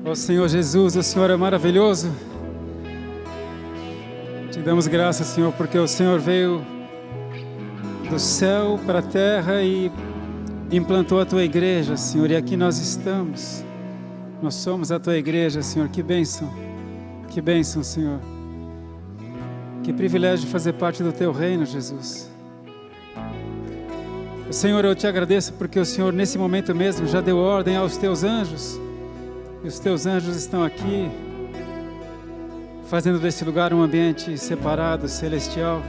Ó Senhor Jesus, o Senhor é maravilhoso. Te damos graças, Senhor, porque o Senhor veio do céu para a terra e implantou a Tua igreja, Senhor, e aqui nós estamos. Nós somos a Tua igreja, Senhor. Que bênção, Senhor. Que privilégio de fazer parte do Teu reino, Jesus. Senhor, eu te agradeço porque o Senhor, nesse momento mesmo, já deu ordem aos Teus anjos. E os Teus anjos estão aqui, fazendo desse lugar um ambiente separado, celestial.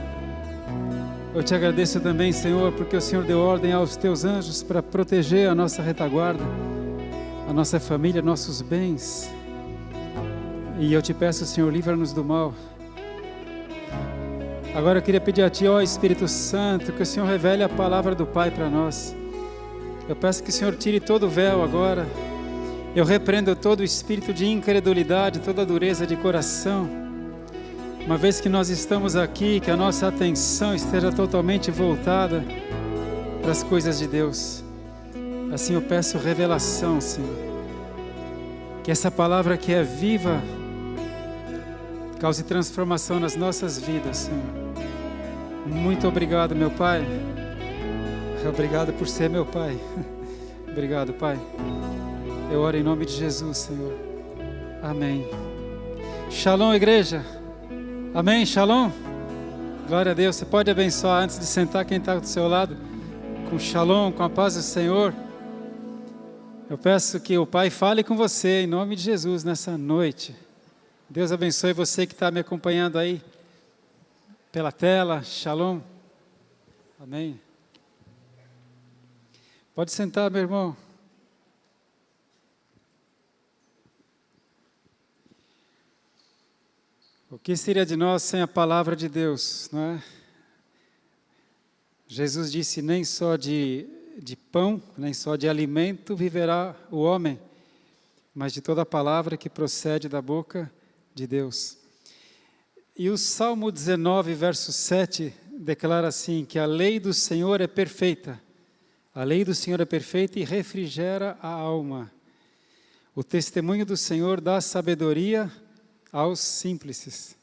Eu te agradeço também, Senhor, porque o Senhor deu ordem aos Teus anjos para proteger a nossa retaguarda, a nossa família, nossos bens. E eu te peço, Senhor, livra-nos do mal. Agora eu queria pedir a Ti, ó Espírito Santo, que o Senhor revele a palavra do Pai para nós. Eu peço que o Senhor tire todo o véu agora. Eu repreendo todo o espírito de incredulidade, toda a dureza de coração. Uma vez que nós estamos aqui, que a nossa atenção esteja totalmente voltada para as coisas de Deus. Assim eu peço revelação, Senhor. Que essa palavra que é viva cause transformação nas nossas vidas, Senhor. Muito obrigado, meu Pai. Obrigado por ser meu Pai. Obrigado, Pai. Eu oro em nome de Jesus, Senhor. Amém. Shalom, igreja. Amém, shalom. Glória a Deus. Você pode abençoar antes de sentar quem está do seu lado, com shalom, com a paz do Senhor. Eu peço que o Pai fale com você em nome de Jesus nessa noite. Deus abençoe você que está me acompanhando aí pela tela. Shalom. Amém. Pode sentar, meu irmão. O que seria de nós sem a palavra de Deus, não é? Jesus disse, nem só de pão, nem só de alimento viverá o homem, mas de toda a palavra que procede da boca de Deus. E o Salmo 19, verso 7, declara assim, que a lei do Senhor é perfeita. A lei do Senhor é perfeita e refrigera a alma. O testemunho do Senhor dá sabedoria aos simples.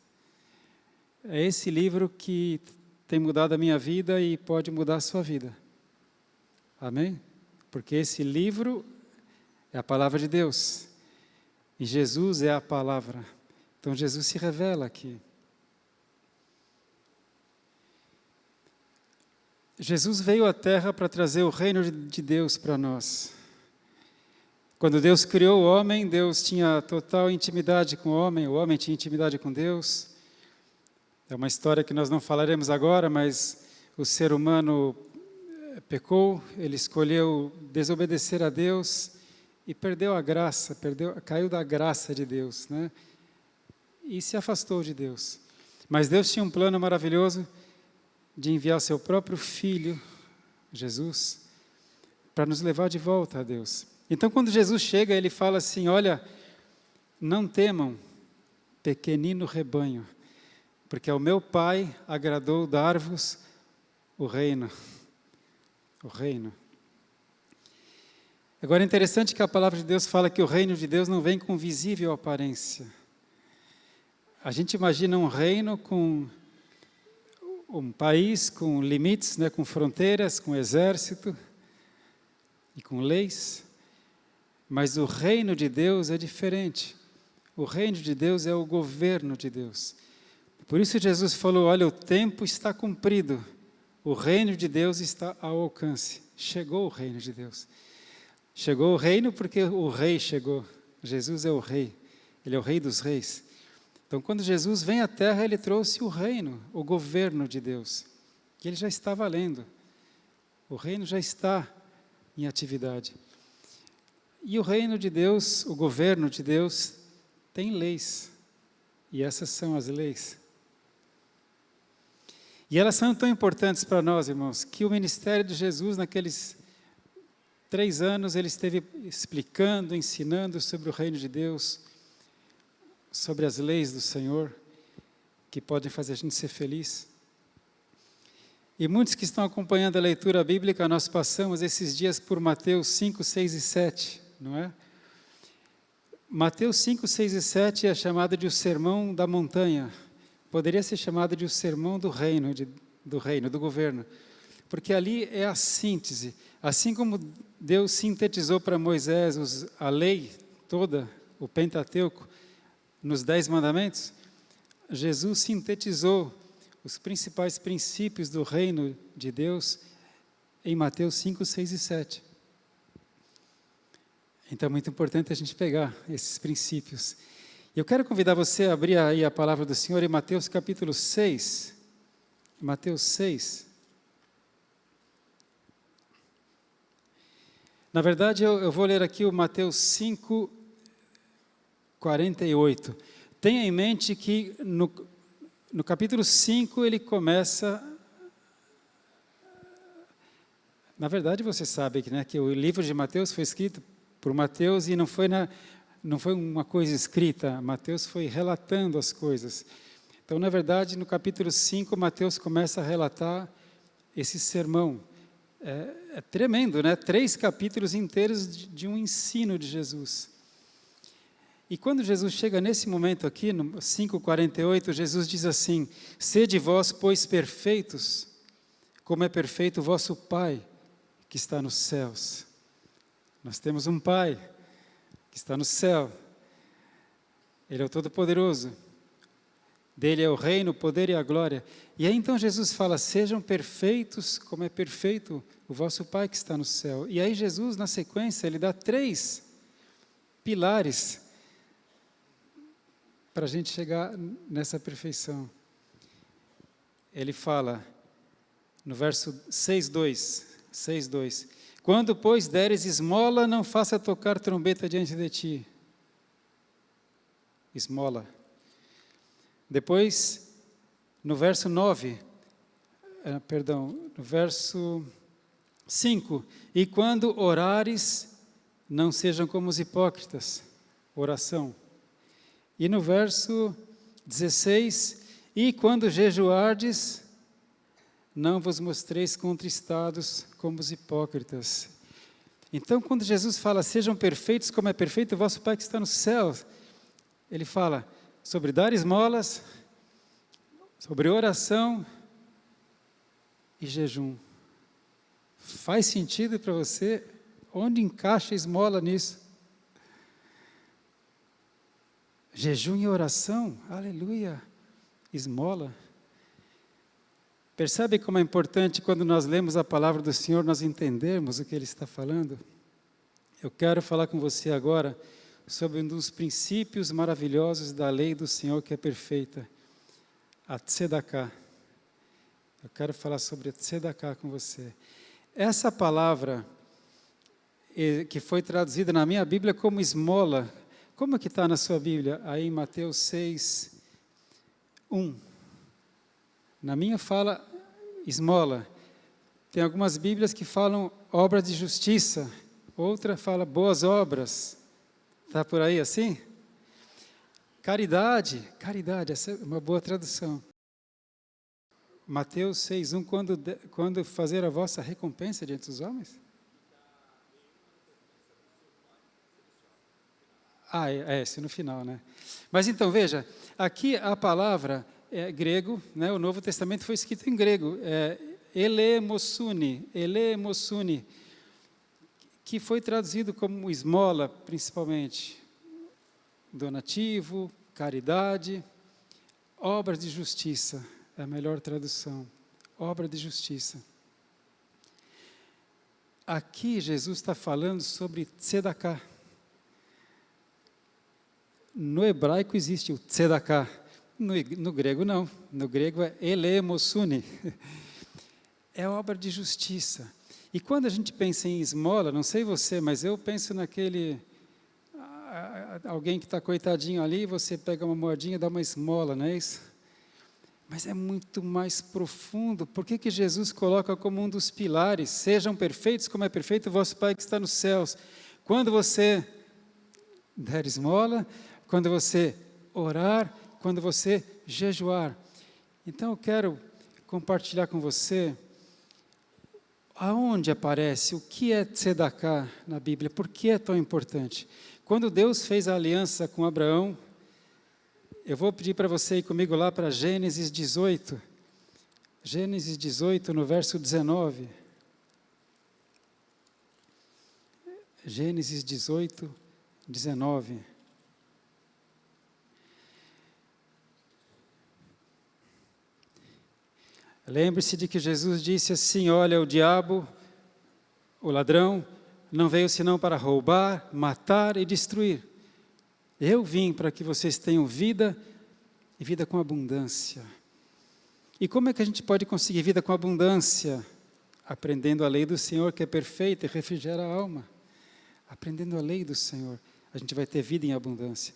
É esse livro que tem mudado a minha vida e pode mudar a sua vida. Amém? Porque esse livro é a palavra de Deus. E Jesus é a palavra. Então Jesus se revela aqui. Jesus veio à terra para trazer o reino de Deus para nós. Quando Deus criou o homem, Deus tinha total intimidade com o homem tinha intimidade com Deus. É uma história que nós não falaremos agora, mas o ser humano pecou, ele escolheu desobedecer a Deus e perdeu a graça, caiu da graça de Deus, né? E se afastou de Deus. Mas Deus tinha um plano maravilhoso de enviar o seu próprio Filho, Jesus, para nos levar de volta a Deus. Então, quando Jesus chega, ele fala assim, olha, não temam, pequenino rebanho, porque ao meu Pai agradou dar-vos o reino. O reino. Agora, é interessante que a palavra de Deus fala que o reino de Deus não vem com visível aparência. A gente imagina um reino com um país com limites, né, com fronteiras, com exército e com leis. Mas o reino de Deus é diferente. O reino de Deus é o governo de Deus. Por isso Jesus falou, olha, o tempo está cumprido. O reino de Deus está ao alcance. Chegou o reino de Deus. Chegou o reino porque o rei chegou. Jesus é o rei. Ele é o rei dos reis. Então, quando Jesus vem à terra, ele trouxe o reino, o governo de Deus. Que ele já está valendo. O reino já está em atividade. E o reino de Deus, o governo de Deus, tem leis. E essas são as leis. E elas são tão importantes para nós, irmãos, que o ministério de Jesus, naqueles 3 anos, ele esteve explicando, ensinando sobre o reino de Deus, sobre as leis do Senhor, que podem fazer a gente ser feliz. E muitos que estão acompanhando a leitura bíblica, nós passamos esses dias por Mateus 5, 6 e 7, não é? Mateus 5, 6 e 7 é chamado de o sermão da montanha. Poderia ser chamado de o sermão do reino, do governo. Porque ali é a síntese. Assim como Deus sintetizou para Moisés a lei toda, o Pentateuco, nos 10 mandamentos, Jesus sintetizou os principais princípios do reino de Deus em Mateus 5, 6 e 7. Então é muito importante a gente pegar esses princípios. Eu quero convidar você a abrir aí a palavra do Senhor em Mateus capítulo 6. Mateus 6. Na verdade, eu vou ler aqui o Mateus 5, 48. Tenha em mente que no capítulo 5 ele começa... Na verdade, você sabe que o livro de Mateus foi escrito por Mateus e não foi uma coisa escrita. Mateus foi relatando as coisas. Então, na verdade, no capítulo 5, Mateus começa a relatar esse sermão. É tremendo, né? 3 capítulos inteiros de um ensino de Jesus. E quando Jesus chega nesse momento aqui, no 5,48, Jesus diz assim: sede vós, pois, perfeitos, como é perfeito o vosso Pai, que está nos céus. Nós temos um Pai que está no céu. Ele é o Todo-Poderoso. Dele é o reino, o poder e a glória. E aí então Jesus fala: sejam perfeitos como é perfeito o vosso Pai que está no céu. E aí Jesus, na sequência, ele dá 3 pilares para a gente chegar nessa perfeição. Ele fala no verso 6:2, quando, pois, deres esmola, não faça tocar trombeta diante de ti. Esmola. Depois, no verso 5, e quando orares, não sejam como os hipócritas, oração. E no verso 16, e quando jejuardes, não vos mostreis contristados como os hipócritas. Então, quando Jesus fala, sejam perfeitos como é perfeito o vosso Pai que está no céu, ele fala sobre dar esmolas, sobre oração e jejum. Faz sentido para você? Onde encaixa a esmola nisso? Jejum e oração, aleluia, esmola. Percebe como é importante quando nós lemos a palavra do Senhor, nós entendermos o que Ele está falando? Eu quero falar com você agora sobre um dos princípios maravilhosos da lei do Senhor que é perfeita, a Tzedaká. Eu quero falar sobre a Tzedaká com você. Essa palavra, que foi traduzida na minha Bíblia como esmola, como que está na sua Bíblia? Aí em Mateus 6, 1. Na minha fala esmola. Tem algumas Bíblias que falam obra de justiça, outra fala boas obras. Está por aí assim? Caridade, essa é uma boa tradução. Mateus 6, 1, quando fazer a vossa recompensa diante dos homens? Esse no final, né? Mas então, veja, aqui a palavra é grego, né? O Novo Testamento foi escrito em grego, eleemosune, que foi traduzido como esmola, principalmente, donativo, caridade, obras de justiça, é a melhor tradução, obra de justiça. Aqui Jesus está falando sobre Tzedaká. No hebraico existe o Tzedaká, no grego não, no grego é eleemosune, é obra de justiça. E quando a gente pensa em esmola, não sei você, mas eu penso naquele, alguém que está coitadinho ali, você pega uma moedinha e dá uma esmola, não é isso? Mas é muito mais profundo. Por que que Jesus coloca como um dos pilares, sejam perfeitos como é perfeito o vosso Pai que está nos céus? Quando você der esmola, quando você orar, quando você jejuar. Então eu quero compartilhar com você aonde aparece, o que é tzedakah na Bíblia? Por que é tão importante? Quando Deus fez a aliança com Abraão, eu vou pedir para você ir comigo lá para Gênesis 18. Gênesis 18, no verso 19. Gênesis 18, 19. Lembre-se de que Jesus disse assim: olha, o diabo, o ladrão, não veio senão para roubar, matar e destruir. Eu vim para que vocês tenham vida e vida com abundância. E como é que a gente pode conseguir vida com abundância? Aprendendo a lei do Senhor, que é perfeita e refrigera a alma. Aprendendo a lei do Senhor, a gente vai ter vida em abundância.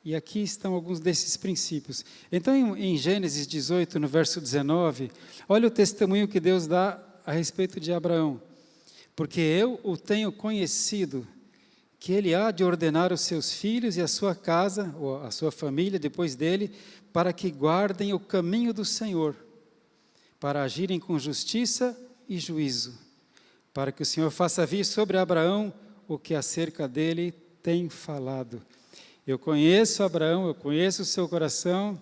E aqui estão alguns desses princípios. Então, em Gênesis 18, no verso 19, olha o testemunho que Deus dá a respeito de Abraão. Porque eu o tenho conhecido, que ele há de ordenar os seus filhos e a sua casa, ou a sua família depois dele, para que guardem o caminho do Senhor, para agirem com justiça e juízo, para que o Senhor faça vir sobre Abraão o que acerca dele tem falado. Eu conheço Abraão, eu conheço o seu coração,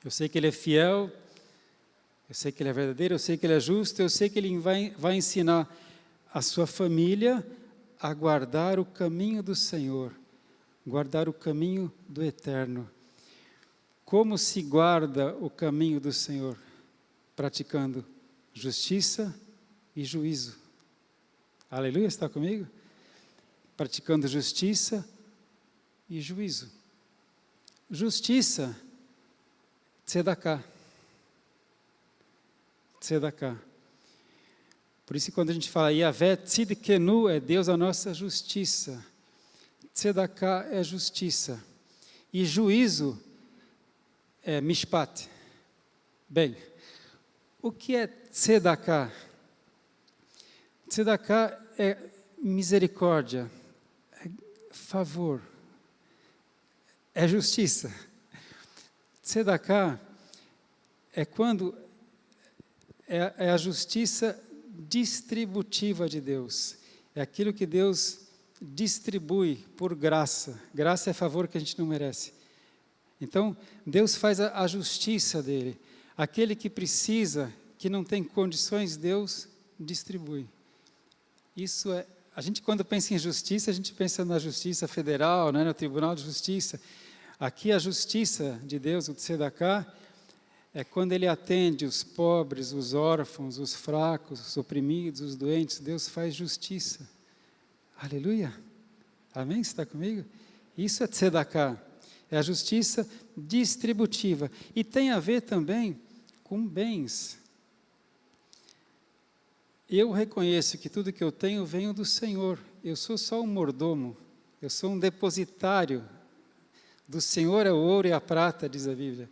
eu sei que ele é fiel, eu sei que ele é verdadeiro, eu sei que ele é justo, eu sei que ele vai ensinar a sua família a guardar o caminho do Senhor, guardar o caminho do Eterno. Como se guarda o caminho do Senhor? Praticando justiça e juízo. Aleluia, está comigo? Praticando justiça e juízo. Justiça, tzedakah. Tzedakah. Por isso, quando a gente fala Yahvé tzidkenu, é Deus a nossa justiça. Tzedakah é justiça. E juízo é mishpat. Bem, o que é tzedakah? Tzedakah é misericórdia, é favor, é justiça. Tzedakah é quando é a justiça distributiva de Deus. É aquilo que Deus distribui por graça. Graça é favor que a gente não merece. Então, Deus faz a justiça dele. Aquele que precisa, que não tem condições, Deus distribui. Isso é, a gente quando pensa em justiça, a gente pensa na justiça federal, né, no Tribunal de Justiça. Aqui a justiça de Deus, o tzedakah, é quando ele atende os pobres, os órfãos, os fracos, os oprimidos, os doentes. Deus faz justiça. Aleluia. Amém? Você está comigo? Isso é tzedakah. É a justiça distributiva. E tem a ver também com bens. Eu reconheço que tudo que eu tenho vem do Senhor. Eu sou só um mordomo. Eu sou um depositário. Do Senhor é o ouro e a prata, diz a Bíblia.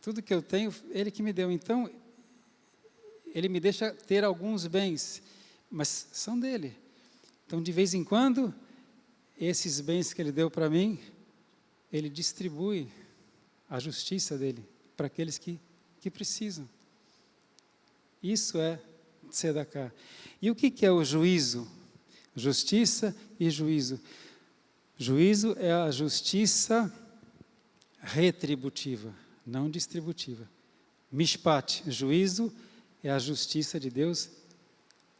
Tudo que eu tenho, Ele que me deu. Então, Ele me deixa ter alguns bens, mas são dEle. Então, de vez em quando, esses bens que Ele deu para mim, Ele distribui a justiça dEle para aqueles que precisam. Isso é tzedakah. E o que é o juízo? Justiça e juízo. Juízo é a justiça retributiva, não distributiva. Mishpat, juízo, é a justiça de Deus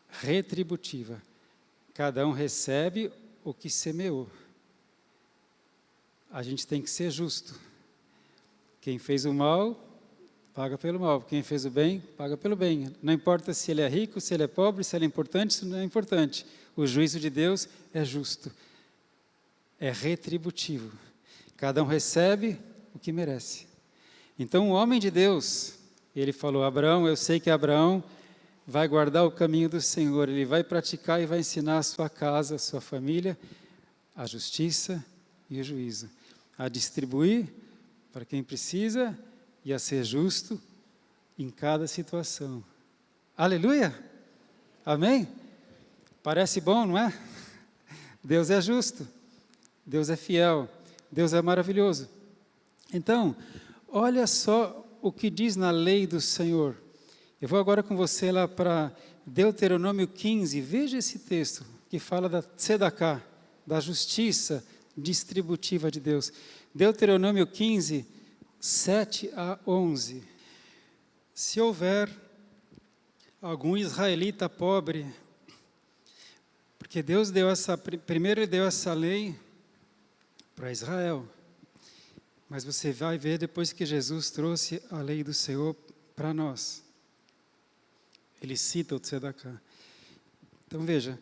retributiva. Cada um recebe o que semeou. A gente tem que ser justo. Quem fez o mal, paga pelo mal. Quem fez o bem, paga pelo bem. Não importa se ele é rico, se ele é pobre, se ele é importante, se não é importante. O juízo de Deus é justo. É retributivo. Cada um recebe o que merece. Então, o homem de Deus, ele falou, Abraão, eu sei que Abraão vai guardar o caminho do Senhor, ele vai praticar e vai ensinar a sua casa, a sua família, a justiça e o juízo, a distribuir para quem precisa e a ser justo em cada situação. Aleluia! Amém? Parece bom, não é? Deus é justo, Deus é fiel, Deus é maravilhoso. Então, olha só o que diz na lei do Senhor. Eu vou agora com você lá para Deuteronômio 15, veja esse texto que fala da tzedakah, da justiça distributiva de Deus. Deuteronômio 15, 7 a 11. Se houver algum israelita pobre, porque Deus primeiro Ele deu essa lei para Israel, mas você vai ver depois que Jesus trouxe a lei do Senhor para nós. Ele cita o tzedakah. Então veja,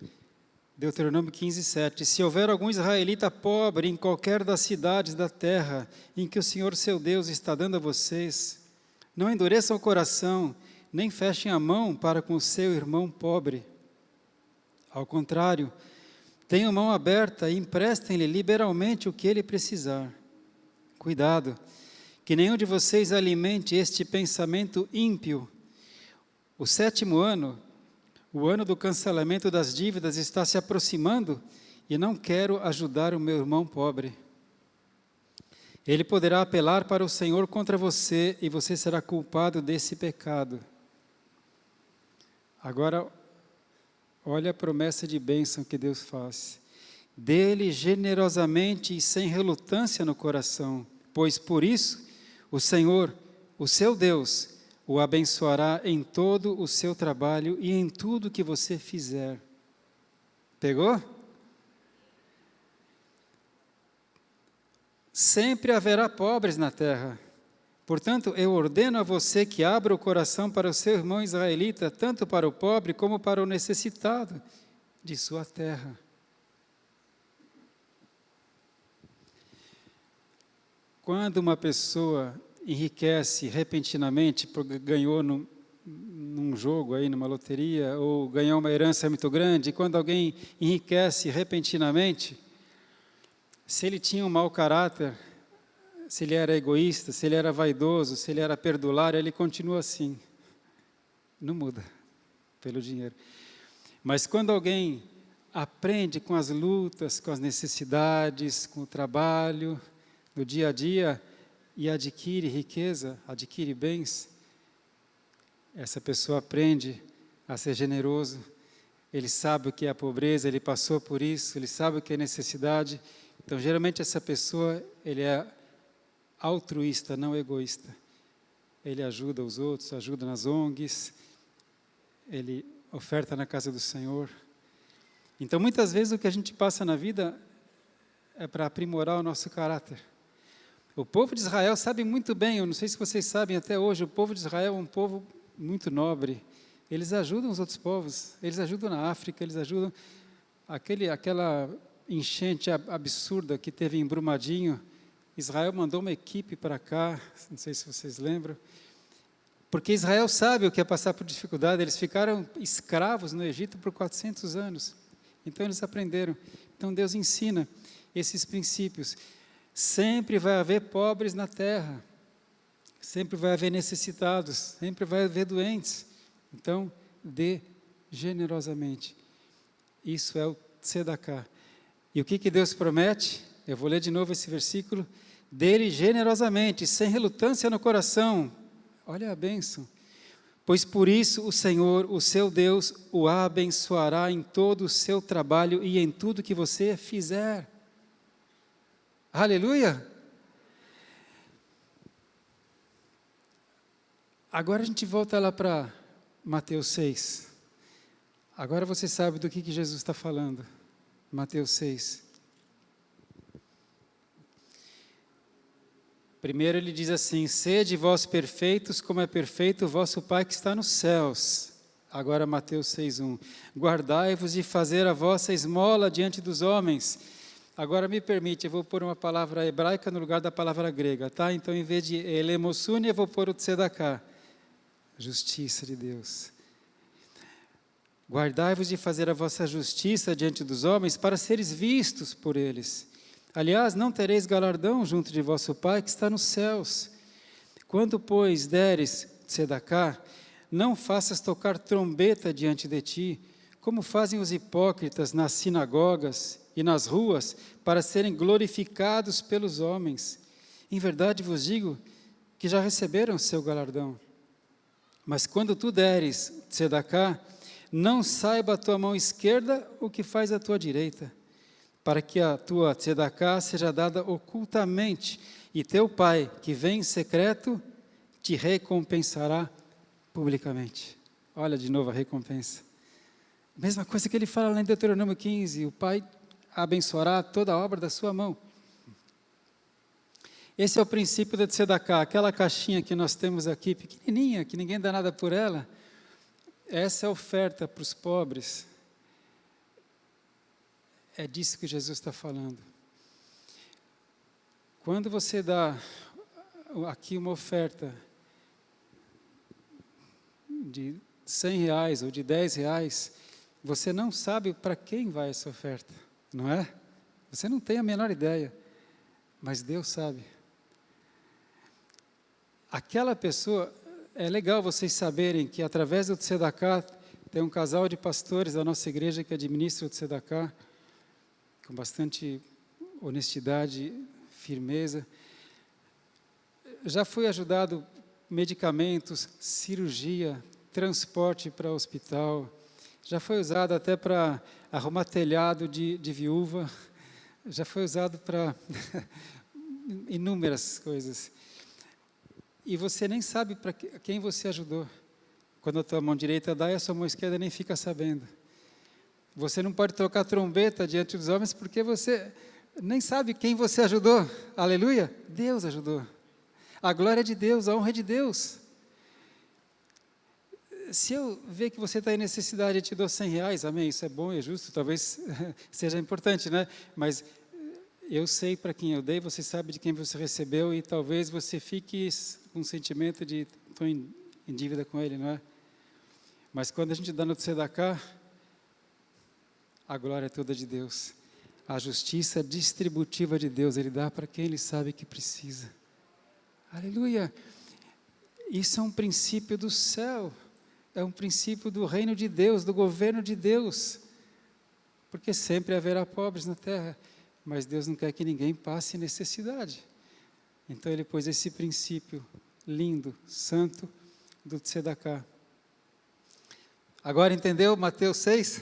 Deuteronômio 15, 7. Se houver algum israelita pobre em qualquer das cidades da terra em que o Senhor seu Deus está dando a vocês, não endureçam o coração, nem fechem a mão para com o seu irmão pobre. Ao contrário, tenham mão aberta e emprestem-lhe liberalmente o que ele precisar. Cuidado, que nenhum de vocês alimente este pensamento ímpio. O 7º ano, o ano do cancelamento das dívidas, está se aproximando e não quero ajudar o meu irmão pobre. Ele poderá apelar para o Senhor contra você e você será culpado desse pecado. Agora, olha a promessa de bênção que Deus faz. Dê-lhe generosamente e sem relutância no coração, pois por isso o Senhor, o seu Deus, o abençoará em todo o seu trabalho e em tudo que você fizer. Pegou? Sempre haverá pobres na terra. Portanto, eu ordeno a você que abra o coração para o seu irmão israelita, tanto para o pobre como para o necessitado de sua terra. Quando uma pessoa enriquece repentinamente, porque ganhou num jogo, aí, numa loteria, ou ganhou uma herança muito grande, quando alguém enriquece repentinamente, se ele tinha um mau caráter, se ele era egoísta, se ele era vaidoso, se ele era perdulário, ele continua assim, não muda pelo dinheiro. Mas quando alguém aprende com as lutas, com as necessidades, com o trabalho, no dia a dia, e adquire riqueza, adquire bens, essa pessoa aprende a ser generoso, ele sabe o que é a pobreza, ele passou por isso, ele sabe o que é necessidade. Então, geralmente, essa pessoa, ele é altruísta, não egoísta. Ele ajuda os outros, ajuda nas ONGs, ele oferta na casa do Senhor. Então, muitas vezes, o que a gente passa na vida é para aprimorar o nosso caráter. O povo de Israel sabe muito bem, eu não sei se vocês sabem até hoje, o povo de Israel é um povo muito nobre. Eles ajudam os outros povos, eles ajudam na África, eles ajudam aquela enchente absurda que teve em Brumadinho. Israel mandou uma equipe para cá, não sei se vocês lembram, porque Israel sabe o que é passar por dificuldade. Eles ficaram escravos no Egito por 400 anos, então eles aprenderam. Então Deus ensina esses princípios. Sempre vai haver pobres na terra, sempre vai haver necessitados, sempre vai haver doentes. Então, dê generosamente. Isso é o tzedakah. E o que Deus promete? Eu vou ler de novo esse versículo. Dê-lhe generosamente, sem relutância no coração. Olha a bênção. Pois por isso o Senhor, o seu Deus, o abençoará em todo o seu trabalho e em tudo que você fizer. Aleluia! Agora a gente volta lá para Mateus 6. Agora você sabe do que Jesus está falando. Mateus 6. Primeiro ele diz assim: sede vós perfeitos, como é perfeito o vosso Pai que está nos céus. Agora Mateus 6:1. Guardai-vos de fazer a vossa esmola diante dos homens. Agora me permite, eu vou pôr uma palavra hebraica no lugar da palavra grega, tá? Então, em vez de elemossune, eu vou pôr o tzedakah, justiça de Deus. Guardai-vos de fazer a vossa justiça diante dos homens, para seres vistos por eles. Aliás, não tereis galardão junto de vosso Pai que está nos céus. Quando, pois, deres tzedakah, não faças tocar trombeta diante de ti, como fazem os hipócritas nas sinagogas e nas ruas, para serem glorificados pelos homens. Em verdade vos digo que já receberam seu galardão. Mas quando tu deres tzedakah, não saiba a tua mão esquerda o que faz a tua direita, para que a tua tzedaká seja dada ocultamente, e teu pai, que vem em secreto, te recompensará publicamente. Olha de novo a recompensa. Mesma coisa que ele fala lá em Deuteronômio 15, o pai abençoará toda a obra da sua mão. Esse é o princípio da tzedaká, aquela caixinha que nós temos aqui, pequenininha, que ninguém dá nada por ela. Essa é a oferta para os pobres. É disso que Jesus está falando. Quando você dá aqui uma oferta de R$100 ou de R$10, você não sabe para quem vai essa oferta, não é? Você não tem a menor ideia, mas Deus sabe. Aquela pessoa, é legal vocês saberem que através do tzedaká, tem um casal de pastores da nossa igreja que administra o tzedaká, com bastante honestidade, firmeza. Já foi ajudado medicamentos, cirurgia, transporte para o hospital, já foi usado até para arrumar telhado de viúva, já foi usado para inúmeras coisas. E você nem sabe para quem você ajudou. Quando a tua mão direita dá e a sua mão esquerda nem fica sabendo. Você não pode tocar trombeta diante dos homens porque você nem sabe quem você ajudou. Aleluia! Deus ajudou. A glória é de Deus, a honra é de Deus. Se eu ver que você está em necessidade e te dou R$100, amém, isso é bom, é justo, talvez seja importante, né? Mas eu sei para quem eu dei, você sabe de quem você recebeu e talvez você fique com um sentimento de estou em dívida com ele, não é? Mas quando a gente dá no tzedaká, a glória é toda de Deus. A justiça distributiva de Deus, Ele dá para quem Ele sabe que precisa. Aleluia! Isso é um princípio do céu, é um princípio do reino de Deus, do governo de Deus. Porque sempre haverá pobres na terra, mas Deus não quer que ninguém passe necessidade. Então Ele pôs esse princípio lindo, santo, do tzedaká. Agora entendeu Mateus 6?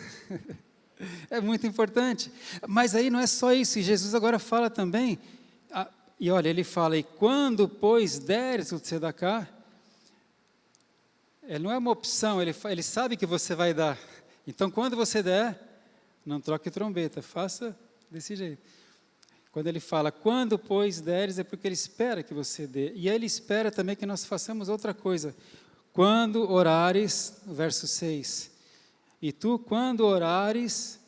É muito importante. Mas aí não é só isso, e Jesus agora fala também, e olha, Ele fala, e quando, pois, deres o tzedaká, não é uma opção, ele sabe que você vai dar. Então, quando você der, não troque trombeta, faça desse jeito. Quando ele fala, quando, pois, deres, é porque Ele espera que você dê. E Ele espera também que nós façamos outra coisa. Quando orares, verso 6, e tu, quando orares,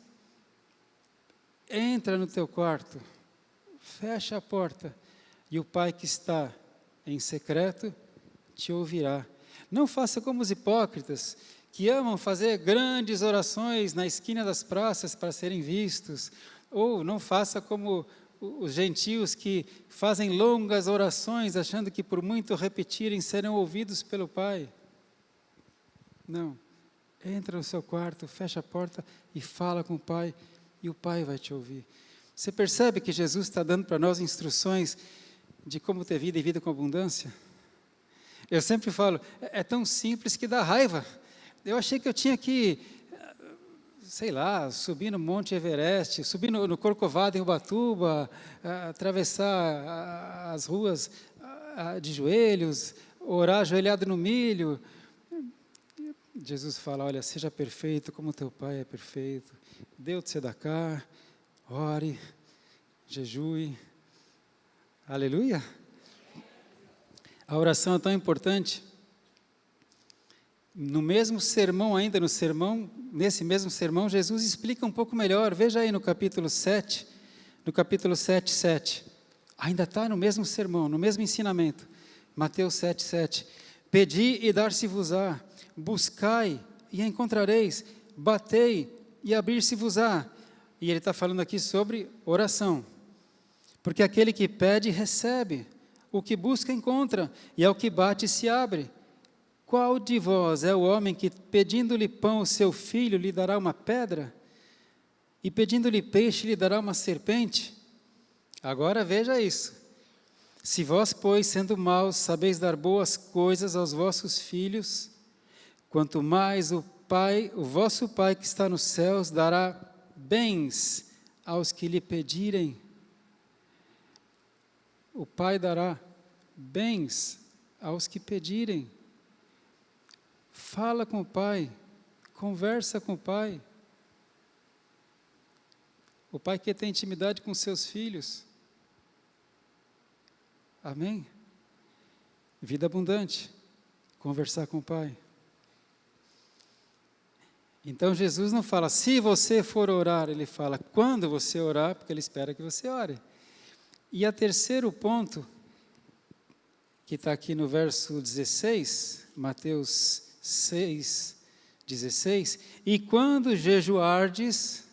entra no teu quarto, fecha a porta, e o Pai que está em secreto te ouvirá. Não faça como os hipócritas, que amam fazer grandes orações na esquina das praças para serem vistos, ou não faça como os gentios que fazem longas orações, achando que por muito repetirem serão ouvidos pelo Pai. Não, entra no seu quarto, fecha a porta e fala com o Pai, e o Pai vai te ouvir. Você percebe que Jesus está dando para nós instruções de como ter vida e vida com abundância? Eu sempre falo, é tão simples que dá raiva. Eu achei que eu tinha que, sei lá, subir no Monte Everest, subir no Corcovado em Ubatuba, atravessar as ruas de joelhos, orar ajoelhado no milho. Jesus fala, olha, seja perfeito como teu Pai é perfeito. Dê o tzedaká, ore, jejue. Aleluia! A oração é tão importante. No mesmo sermão ainda, nesse mesmo sermão, Jesus explica um pouco melhor. Veja aí no capítulo 7, 7. Ainda está no mesmo sermão, no mesmo ensinamento. Mateus 7, 7. Pedi e dar-se-vos-á, buscai e encontrareis, batei e abrir-se-vos-á. E ele está falando aqui sobre oração. Porque aquele que pede, recebe. O que busca, encontra. E ao que bate, se abre. Qual de vós é o homem que, pedindo-lhe pão ao seu filho, lhe dará uma pedra? E pedindo-lhe peixe, lhe dará uma serpente? Agora veja isso. Se vós, pois, sendo maus, sabeis dar boas coisas aos vossos filhos, quanto mais o Pai, o vosso Pai que está nos céus, dará bens aos que lhe pedirem. O Pai dará bens aos que pedirem. Fala com o Pai, conversa com o Pai. O Pai quer ter intimidade com seus filhos. Amém? Vida abundante, conversar com o Pai. Então Jesus não fala, se você for orar, ele fala, quando você orar, porque ele espera que você ore. E o terceiro ponto, que está aqui no verso 16, Mateus 6, 16, e quando jejuardes,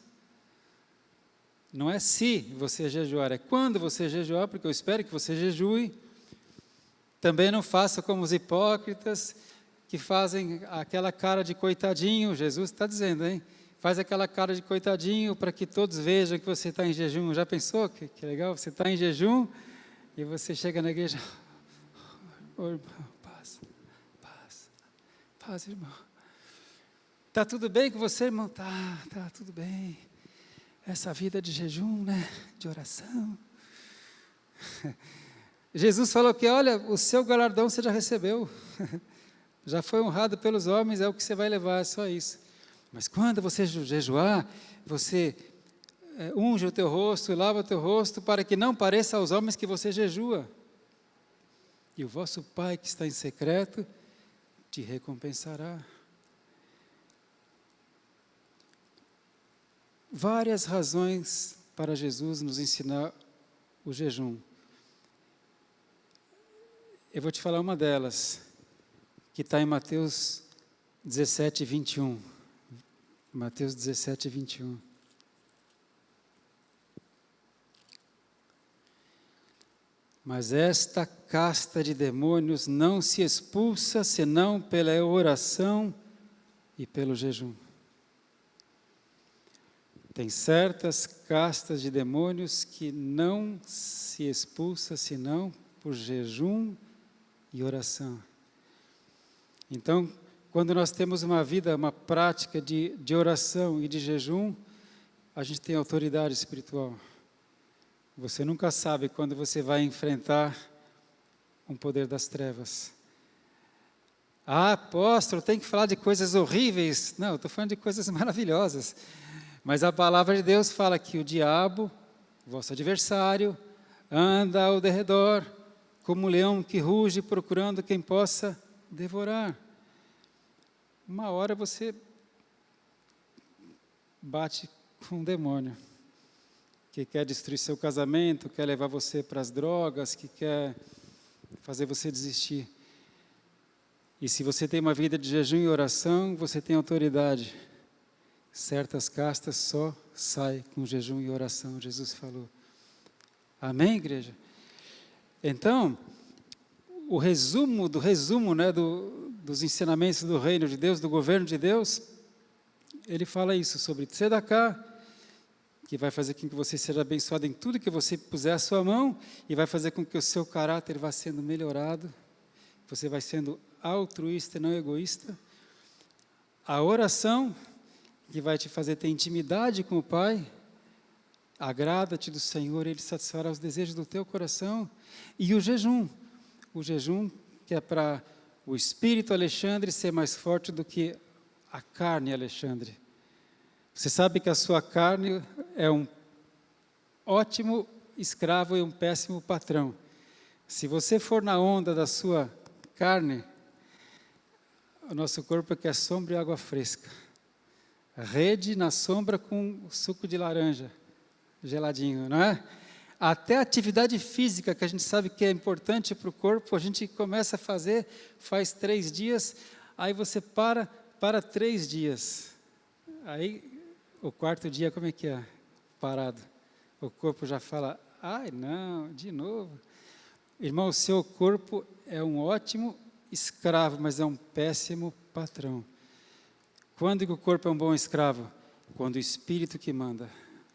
não é se você jejuar, é quando você jejuar, porque eu espero que você jejue. Também não faça como os hipócritas, que fazem aquela cara de coitadinho, Jesus está dizendo, hein? Faz aquela cara de coitadinho para que todos vejam que você está em jejum. Já pensou que legal? Você está em jejum e você chega na igreja, oh, irmão, paz, irmão. Está tudo bem com você, irmão? Tá tudo bem. Essa vida de jejum, né? De oração. Jesus falou que, olha, o seu galardão você já recebeu. Já foi honrado pelos homens, é o que você vai levar, é só isso. Mas quando você jejuar, você unge o teu rosto, lava o teu rosto, para que não pareça aos homens que você jejua. E o vosso Pai que está em secreto, te recompensará. Várias razões para Jesus nos ensinar o jejum. Eu vou te falar uma delas, que está em Mateus 17, 21. Mateus 17, 21. Mas esta casta de demônios não se expulsa senão pela oração e pelo jejum. Tem certas castas de demônios que não se expulsa senão por jejum e oração. Então, quando nós temos uma vida, uma prática de oração e de jejum, a gente tem autoridade espiritual. Você nunca sabe quando você vai enfrentar um poder das trevas. Ah, apóstolo, tem que falar de coisas horríveis. Não, eu estou falando de coisas maravilhosas. Mas a palavra de Deus fala que o diabo, vosso adversário, anda ao derredor, como um leão que ruge, procurando quem possa devorar. Uma hora você bate com um demônio, que quer destruir seu casamento, quer levar você para as drogas, que quer fazer você desistir. E se você tem uma vida de jejum e oração, você tem autoridade. Certas castas só saem com jejum e oração, Jesus falou. Amém, igreja? Então, o resumo do resumo, né, dos ensinamentos do reino de Deus, do governo de Deus, ele fala isso sobre tzedakah, que vai fazer com que você seja abençoado em tudo que você puser a sua mão, e vai fazer com que o seu caráter vá sendo melhorado, você vai sendo altruísta e não egoísta. A oração, que vai te fazer ter intimidade com o Pai, agrada-te do Senhor, Ele satisfará os desejos do teu coração. E o jejum que é para o espírito Alexandre ser mais forte do que a carne Alexandre. Você sabe que a sua carne é um ótimo escravo e um péssimo patrão. Se você for na onda da sua carne, o nosso corpo quer sombra e água fresca. Rede na sombra com suco de laranja, geladinho, não é? Até a atividade física, que a gente sabe que é importante para o corpo, a gente começa a fazer, faz 3 dias, aí você para 3 dias. Aí, o 4º dia, como é que é? Parado. O corpo já fala, ai não, de novo. Irmão, o seu corpo é um ótimo escravo, mas é um péssimo patrão. Quando que o corpo é um bom escravo? Quando o espírito que manda.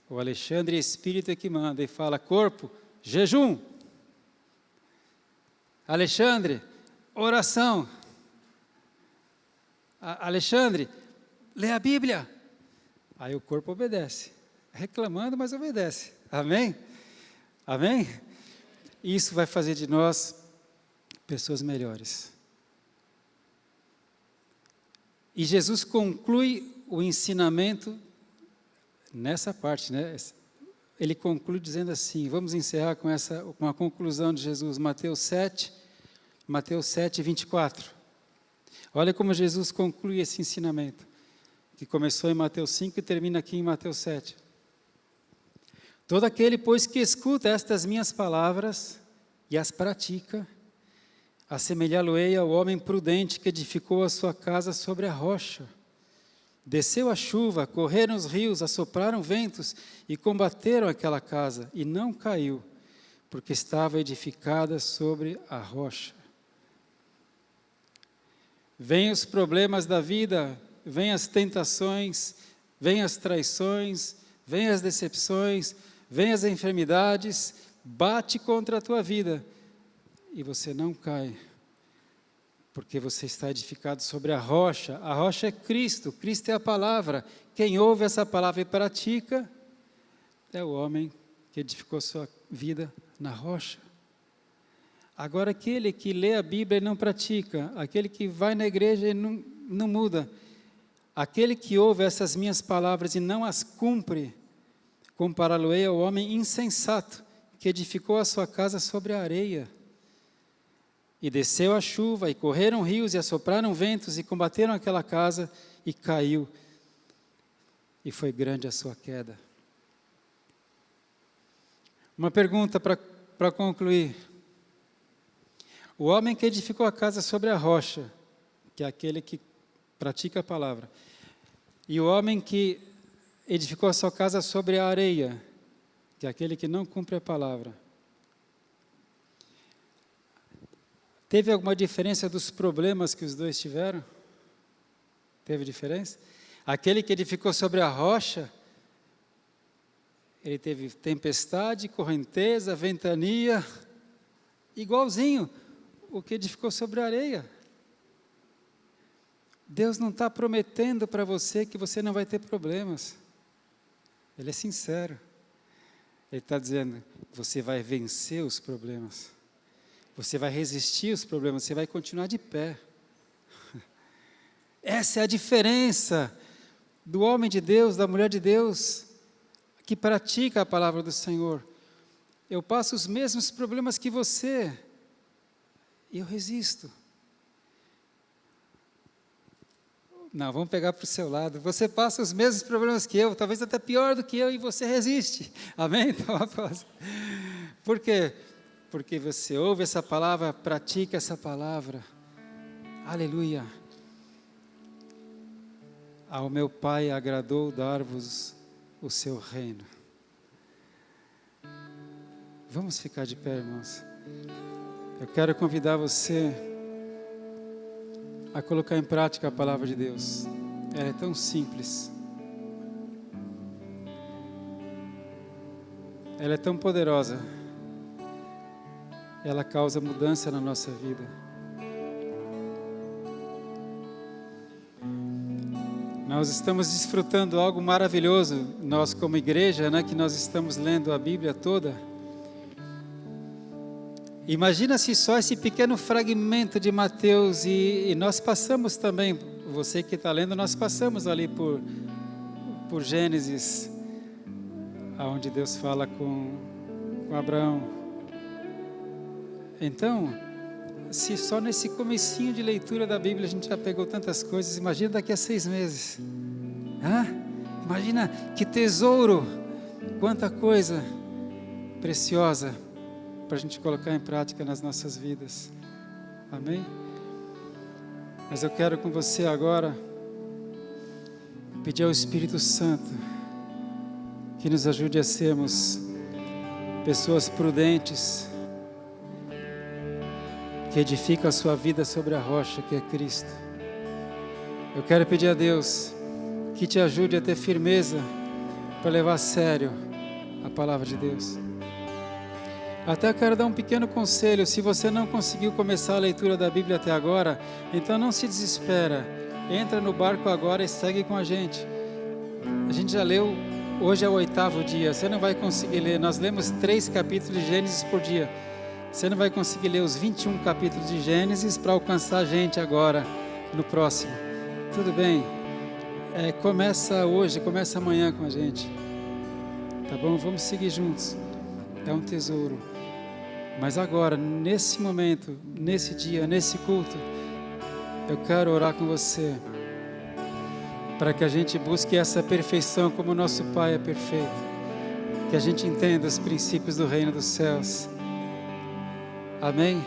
O Alexandre, espírito é que manda e fala, corpo, jejum. Alexandre, oração. Alexandre, lê a Bíblia. Aí o corpo obedece, reclamando, mas obedece. Amém? Amém? Isso vai fazer de nós pessoas melhores. E Jesus conclui o ensinamento nessa parte, né? Ele conclui dizendo assim, vamos encerrar com a conclusão de Jesus, Mateus 7, 24. Olha como Jesus conclui esse ensinamento, que começou em Mateus 5 e termina aqui em Mateus 7. Todo aquele, pois, que escuta estas minhas palavras e as pratica, assemelhá-lo-ei ao homem prudente que edificou a sua casa sobre a rocha. Desceu a chuva, correram os rios, assopraram ventos e combateram aquela casa, e não caiu, porque estava edificada sobre a rocha. Vêm os problemas da vida, vêm as tentações, vêm as traições, vêm as decepções, vêm as enfermidades, bate contra a tua vida, e você não cai, porque você está edificado sobre a rocha é Cristo é a palavra, quem ouve essa palavra e pratica, é o homem que edificou sua vida na rocha. Agora aquele que lê a Bíblia e não pratica, aquele que vai na igreja e não muda, aquele que ouve essas minhas palavras e não as cumpre, compará-lo-ei ao homem insensato, que edificou a sua casa sobre a areia. E desceu a chuva, e correram rios, e assopraram ventos, e combateram aquela casa, e caiu. E foi grande a sua queda. Uma pergunta para concluir. O homem que edificou a casa sobre a rocha, que é aquele que pratica a palavra, e o homem que edificou a sua casa sobre a areia, que é aquele que não cumpre a palavra, teve alguma diferença dos problemas que os dois tiveram? Teve diferença? Aquele que edificou sobre a rocha, ele teve tempestade, correnteza, ventania, igualzinho o que edificou sobre a areia. Deus não está prometendo para você que você não vai ter problemas. Ele é sincero. Ele está dizendo, você vai vencer os problemas. Você vai resistir aos problemas, você vai continuar de pé. Essa é a diferença do homem de Deus, da mulher de Deus, que pratica a palavra do Senhor. Eu passo os mesmos problemas que você, e eu resisto. Não, vamos pegar para o seu lado. Você passa os mesmos problemas que eu, talvez até pior do que eu, e você resiste. Amém? Então, após. Por quê? Porque você ouve essa palavra, pratica essa palavra. Aleluia. Ao meu Pai agradou dar-vos o seu reino. Vamos ficar de pé, irmãos. Eu quero convidar você a colocar em prática a palavra de Deus. Ela é tão simples. Ela é tão poderosa. Ela causa mudança na nossa vida. Nós estamos desfrutando algo maravilhoso, nós como igreja, né, que nós estamos lendo a Bíblia toda. Imagina se só esse pequeno fragmento de Mateus, e nós passamos também, você que está lendo, nós passamos ali por Gênesis, onde Deus fala com Abraão. Então, se só nesse comecinho de leitura da Bíblia a gente já pegou tantas coisas, imagina daqui a 6 meses. Imagina que tesouro, quanta coisa preciosa para a gente colocar em prática nas nossas vidas. Amém? Mas eu quero com você agora pedir ao Espírito Santo que nos ajude a sermos pessoas prudentes, que edifica a sua vida sobre a rocha que é Cristo. Eu quero pedir a Deus que te ajude a ter firmeza para levar a sério a palavra de Deus. Até quero dar um pequeno conselho: se você não conseguiu começar a leitura da Bíblia até agora, então não se desespera. entra no barco agora e segue com a gente. A gente já leu, hoje é o 8º dia, você não vai conseguir ler, nós lemos 3 capítulos de Gênesis por dia. Você não vai conseguir ler os 21 capítulos de Gênesis para alcançar a gente agora, no próximo. Tudo bem? Começa hoje, começa amanhã com a gente. Tá bom? Vamos seguir juntos. É um tesouro. Mas agora, nesse momento, nesse dia, nesse culto, eu quero orar com você, para que a gente busque essa perfeição como nosso Pai é perfeito. Que a gente entenda os princípios do reino dos céus. Amém?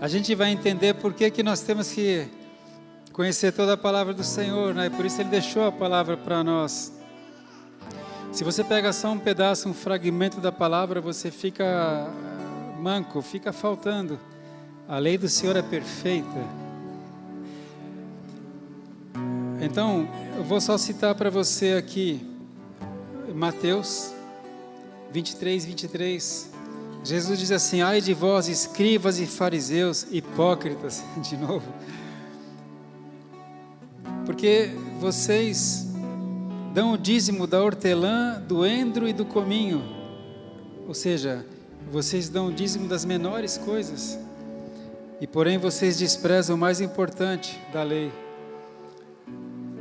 A gente vai entender por que nós temos que conhecer toda a palavra do Senhor, né? Por isso Ele deixou a palavra para nós. Se você pega só um pedaço, um fragmento da palavra, você fica manco, fica faltando. A lei do Senhor é perfeita. Então, eu vou só citar para você aqui, Mateus 23, 23. Jesus diz assim: ai de vós, escribas e fariseus, hipócritas, de novo. Porque vocês dão o dízimo da hortelã, do endro e do cominho. Ou seja, vocês dão o dízimo das menores coisas. E porém vocês desprezam o mais importante da lei: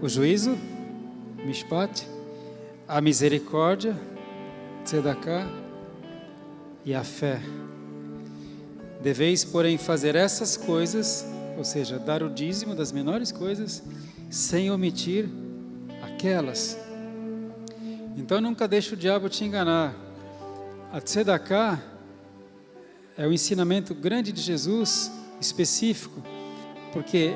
o juízo, mishpat, a misericórdia, tzedakah, e a fé. Deveis, porém, fazer essas coisas, ou seja, dar o dízimo das menores coisas, sem omitir aquelas. Então nunca deixe o diabo te enganar. A tzedakah é o ensinamento grande de Jesus, específico, porque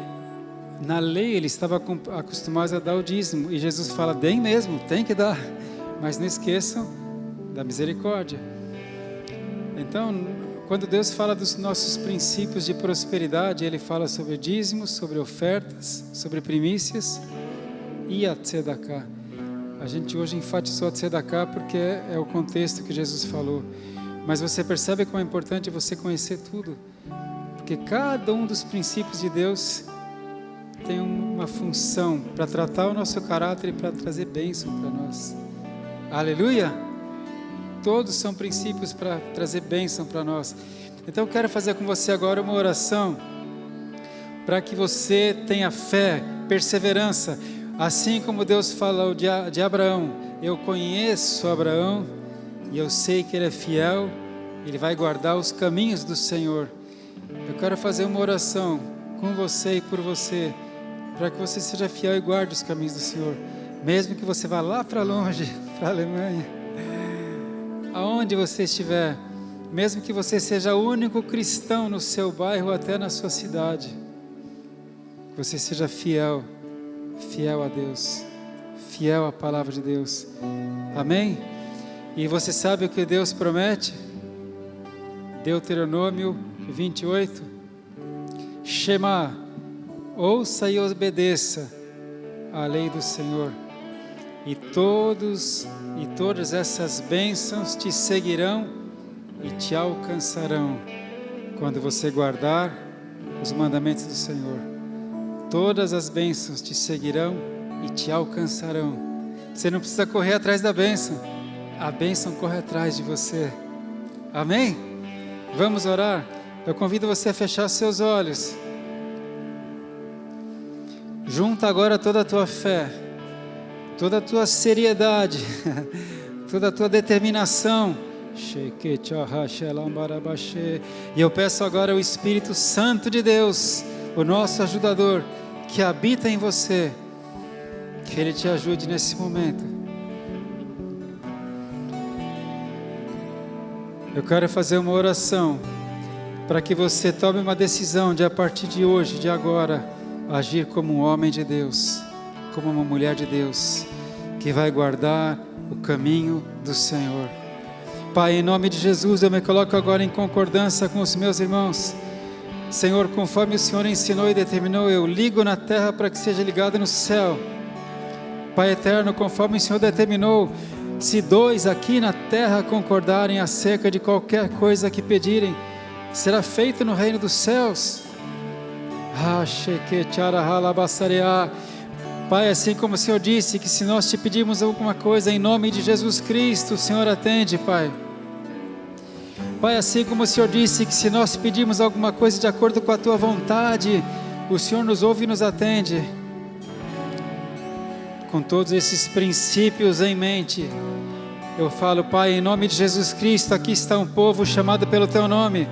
na lei ele estava acostumado a dar o dízimo, e Jesus fala: deem mesmo, tem que dar, mas não esqueçam da misericórdia. Então, quando Deus fala dos nossos princípios de prosperidade, Ele fala sobre dízimos, sobre ofertas, sobre primícias e a tzedakah. A gente hoje enfatizou a tzedakah porque é o contexto que Jesus falou. Mas você percebe como é importante você conhecer tudo, porque cada um dos princípios de Deus tem uma função para tratar o nosso caráter e para trazer bênção para nós. Aleluia! Todos são princípios para trazer bênção para nós. Então eu quero fazer com você agora uma oração, para que você tenha fé, perseverança, assim como Deus falou de Abraão. Eu conheço Abraão e eu sei que ele é fiel, ele vai guardar os caminhos do Senhor. Eu quero fazer uma oração com você e por você, para que você seja fiel e guarde os caminhos do Senhor, mesmo que você vá lá para longe, para a Alemanha, aonde você estiver, mesmo que você seja o único cristão no seu bairro ou até na sua cidade, que você seja fiel a Deus, fiel à palavra de Deus. Amém? E você sabe o que Deus promete? Deuteronômio 28: Shema, ouça e obedeça a lei do Senhor, e todas essas bênçãos te seguirão e te alcançarão quando você guardar os mandamentos do Senhor. Todas as bênçãos te seguirão e te alcançarão. Você não precisa correr atrás da bênção, a bênção corre atrás de você. Amém? Vamos orar? Eu convido você a fechar seus olhos. Junta agora toda a tua fé, toda a tua seriedade, toda a tua determinação. E eu peço agora o Espírito Santo de Deus, o nosso ajudador, que habita em você, que Ele te ajude nesse momento. Eu quero fazer uma oração para que você tome uma decisão de, a partir de hoje, de agora, agir como um homem de Deus, como uma mulher de Deus, que vai guardar o caminho do Senhor. Pai, em nome de Jesus, eu me coloco agora em concordância com os meus irmãos. Senhor, conforme o Senhor ensinou e determinou, eu ligo na terra para que seja ligado no céu. Pai eterno, conforme o Senhor determinou, se 2 aqui na terra concordarem acerca de qualquer coisa que pedirem, será feito no reino dos céus. Pai, assim como o Senhor disse, que se nós te pedirmos alguma coisa em nome de Jesus Cristo, o Senhor atende, Pai. Pai, assim como o Senhor disse, que se nós pedirmos alguma coisa de acordo com a Tua vontade, o Senhor nos ouve e nos atende. Com todos esses princípios em mente, eu falo, Pai, em nome de Jesus Cristo, aqui está um povo chamado pelo Teu nome.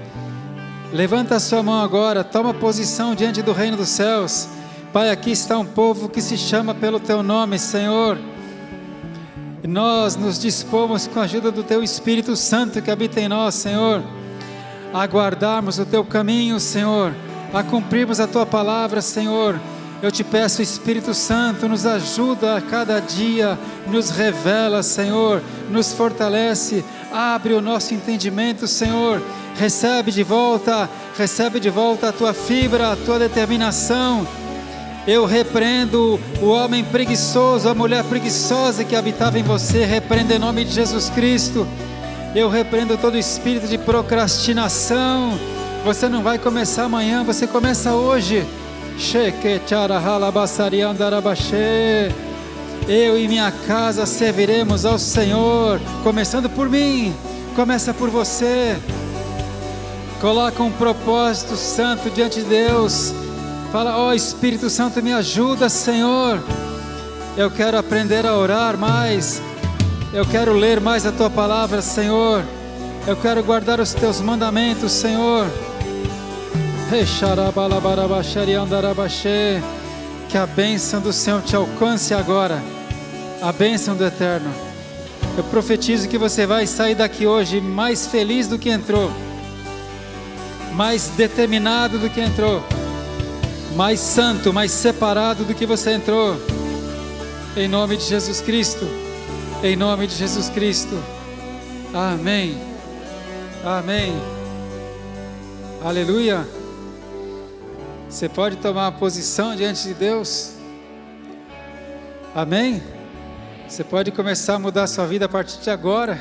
Levanta a sua mão agora, toma posição diante do reino dos céus. Pai, aqui está um povo que se chama pelo Teu nome, Senhor. E nós nos dispomos com a ajuda do Teu Espírito Santo que habita em nós, Senhor, a guardarmos o Teu caminho, Senhor, a cumprirmos a Tua palavra, Senhor. Eu te peço, Espírito Santo, nos ajuda a cada dia, nos revela, Senhor, nos fortalece, abre o nosso entendimento, Senhor. Recebe de volta a Tua fibra, a Tua determinação. Eu repreendo o homem preguiçoso, a mulher preguiçosa que habitava em você, repreendo em nome de Jesus Cristo. Eu repreendo todo espírito de procrastinação. Você não vai começar amanhã, você começa hoje. Eu e minha casa serviremos ao Senhor, começando por mim, começa por você. Coloca um propósito santo diante de Deus. Fala, ó Espírito Santo, me ajuda, Senhor. Eu quero aprender a orar mais. Eu quero ler mais a Tua palavra, Senhor. Eu quero guardar os Teus mandamentos, Senhor. Que a bênção do Senhor te alcance agora. A bênção do Eterno. Eu profetizo que você vai sair daqui hoje mais feliz do que entrou, mais determinado do que entrou, mais santo, mais separado do que você entrou, em nome de Jesus Cristo, em nome de Jesus Cristo, amém, amém, aleluia. Você pode tomar uma posição diante de Deus, amém? Você pode começar a mudar a sua vida a partir de agora.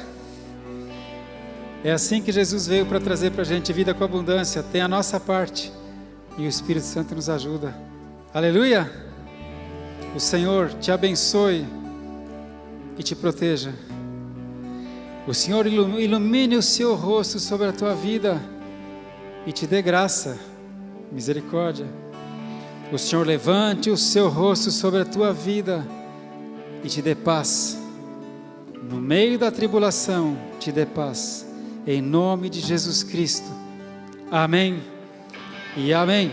É assim que Jesus veio para trazer para a gente vida com abundância. Tem a nossa parte e o Espírito Santo nos ajuda. Aleluia! O Senhor te abençoe e te proteja. O Senhor ilumine o seu rosto sobre a tua vida e te dê graça, misericórdia. O Senhor levante o seu rosto sobre a tua vida e te dê paz. No meio da tribulação, te dê paz. Em nome de Jesus Cristo. Amém e amém.